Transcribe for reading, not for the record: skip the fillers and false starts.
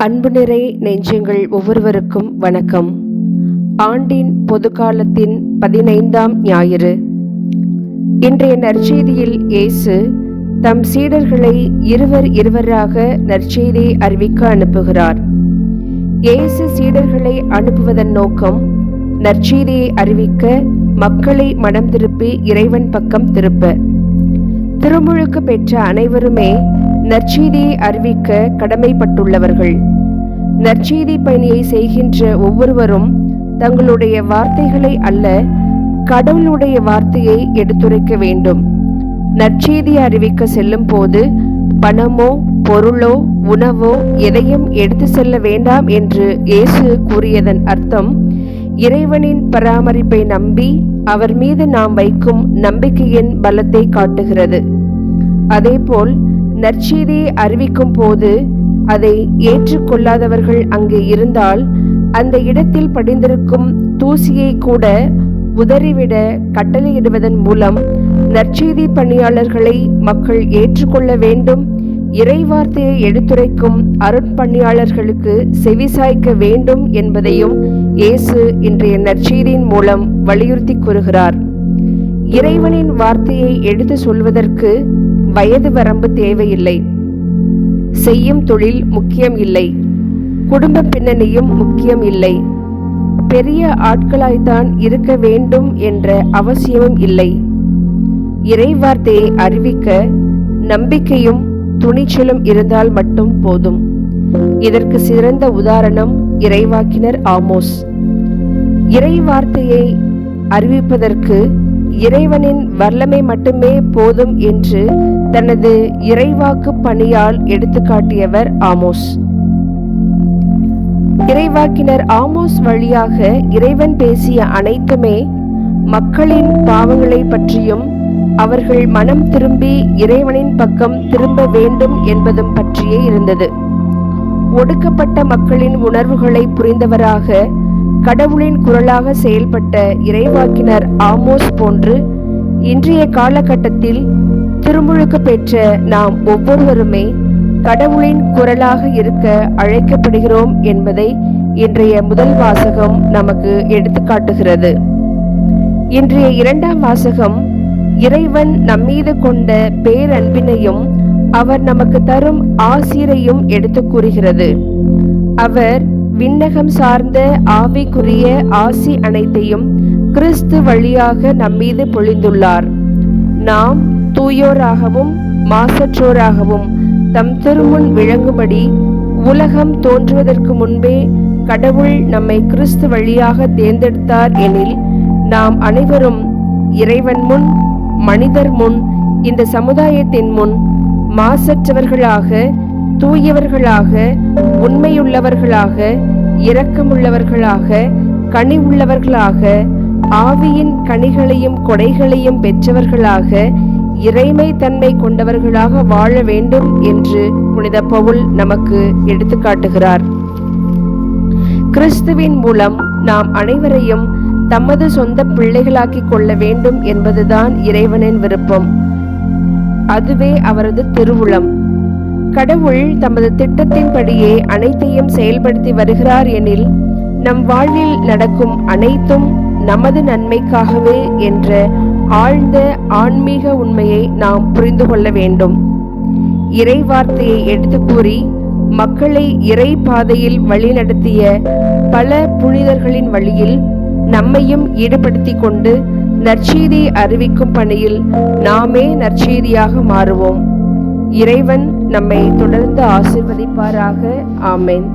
அன்பு நிறை நெஞ்சங்கள் ஒவ்வொருவருக்கும் வணக்கம். ஆண்டின் பொதுக்காலத்தின் 15ஆம் ஞாயிறு. இன்றைய நற்செய்தியில் இயேசு தம் சீடர்களை இருவராக நற்செய்தியை அறிவிக்க அனுப்புகிறார். இயேசு சீடர்களை அனுப்புவதன் நோக்கம் நற்செய்தியை அறிவிக்க, மக்களை மனம் திருப்பி இறைவன் பக்கம் திருப்ப. திருமுழுக்கு பெற்ற அனைவருமே நற்செய்தியை அறிவிக்க கடமைப்பட்டுள்ளவர்கள். நற்செய்தி பணியை செய்கின்ற ஒவ்வொருவரும் தங்களுடைய வார்த்தைகளை அல்ல, கடவுளுடைய வார்த்தையை எடுத்துரைக்க வேண்டும். நற்செய்தியை அறிவிக்க செல்லும் போது பணமோ பொருளோ உணவோ எதையும் எடுத்து செல்ல வேண்டாம் என்று இயேசு கூறியதன் அர்த்தம், இறைவனின் பராமரிப்பை நம்பி அவர் மீது நாம் வைக்கும் நம்பிக்கையின் பலத்தை காட்டுகிறது. அதேபோல் நற்செய்தியை அறிவிக்கும் போது அதை ஏற்றுக்கொள்ளாதவர்கள் அங்கே இருந்தால் அந்த இடத்தில் படிந்திருக்கும் தூசியை கூட உதறிவிட கட்டளையிடுவதன் மூலம் நற்செய்தி பணியாளர்களை மக்கள் ஏற்றுக்கொள்ள வேண்டும், இறைவார்த்தையை எடுத்துரைக்கும் அருட்பணியாளர்களுக்கு செவிசாய்க்க வேண்டும் என்பதையும் இயேசு இன்றைய நற்செய்தியின் மூலம் வலியுறுத்தி கூறுகிறார். இறைவனின் வார்த்தையை எடுத்து சொல்வதற்கு வயது வரம்பு தேவையில்லை, செய்யும் தொழில் முக்கியம் இல்லை, குடும்ப பின்னணியும் முக்கியம் இல்லை, பெரிய ஆட்களாய்த்தான் இருக்க வேண்டும் என்ற அவசியமும் இல்லை. இறைவார்த்தையை அறிவிக்க நம்பிக்கையும் துணிச்சலும் இருந்தால் மட்டும் போதும். இதற்கு சிறந்த உதாரணம் இறைவாக்கினர் ஆமோஸ். இறைவார்த்தையை அறிவிப்பதற்கு இறைவனின் வல்லமை மட்டுமே போதும் என்று தனது இறைவாக்கு பணியால் எடுத்துக்காட்டியவர் ஆமோஸ். இறைவாக்கினர் ஆமோஸ் வழியாக இறைவன் பேசிய அனைத்துமே மக்களின் பாவங்களை பற்றியும் அவர்கள் மனம் திரும்பி இறைவனின் பக்கம் திரும்ப வேண்டும் என்பதும் பற்றியே இருந்தது. ஒடுக்கப்பட்ட மக்களின் உணர்வுகளை புரிந்தவராக, கடவுளின் குரலாக செயல்பட்ட இறைவாக்கினர் ஆமோஸ் போன்று இன்றைய காலகட்டத்தில் திருமுழுக்கு பெற்ற நாம் ஒவ்வொருவருமே கடவுளின் குரலாக இருக்க அழைக்கப்படுகிறோம் என்பதை இன்றைய முதல் வாசகம் நமக்கு எடுத்துக்காட்டுகிறது. இன்றைய இரண்டாம் வாசகம் இறைவன் நம்மீது கொண்ட பேரன்பினையும் அவர் நமக்கு தரும் ஆசிரையும் எடுத்து கூறுகிறது. அவர் விண்ணகம் சார்ந்த ஆவிக்குரிய ஆசி அனைத்தையும் கிறிஸ்து வழியாக நம்மீது பொழிந்துள்ளார். நாம் தூயோராகவும் மாசற்றோராகவும் தம் திருமுன் விளங்கும்படி உலகம் தோன்றுவதற்கு முன்பே கடவுள் நம்மை கிறிஸ்து வழியாக தேர்ந்தெடுத்தார் எனில், நாம் அனைவரும் இறைவன் முன், மனிதர் முன், இந்த சமுதாயத்தின் முன் மாசற்றவர்களாக, தூயவர்களாக, உண்மையுள்ளவர்களாக, இரக்கமுள்ளவர்களாக, கனி உள்ளவர்களாக, ஆவியின் கனிகளையும் கொடைகளையும் பெற்றவர்களாக, இறைமை தன்மை கொண்டவர்களாக வாழ வேண்டும் என்று புனித பவுல் நமக்கு எடுத்துக்காட்டுகிறார். கிறிஸ்துவின் மூலம் நாம் அனைவரையும் தமது சொந்த பிள்ளைகளாக்கி கொள்ள வேண்டும் என்பதுதான் இறைவனின் விருப்பம். அதுவே அவரது திருவுளம். கடவுள் தமது திட்டத்தின்படியே அனைத்தையும் செயல்படுத்தி வருகிறார் எனில், நம் வாழ்வில் நடக்கும் அனைத்தும் நமது நன்மைக்காகவே என்ற ஆழ்ந்த ஆன்மீக உண்மையை நாம் புரிந்து கொள்ள வேண்டும். இறை வார்த்தையை எடுத்து கூறி மக்களை இறை பாதையில் வழிநடத்திய பல புனிதர்களின் வழியில் நம்மையும் ஈடுபடுத்தி கொண்டு நற்செய்தியை அறிவிக்கும் பணியில் நாமே நற்செய்தியாக மாறுவோம். இறைவன் நம்மை தொடர்ந்து ஆசீர்வதிப்பாராக. ஆமென்.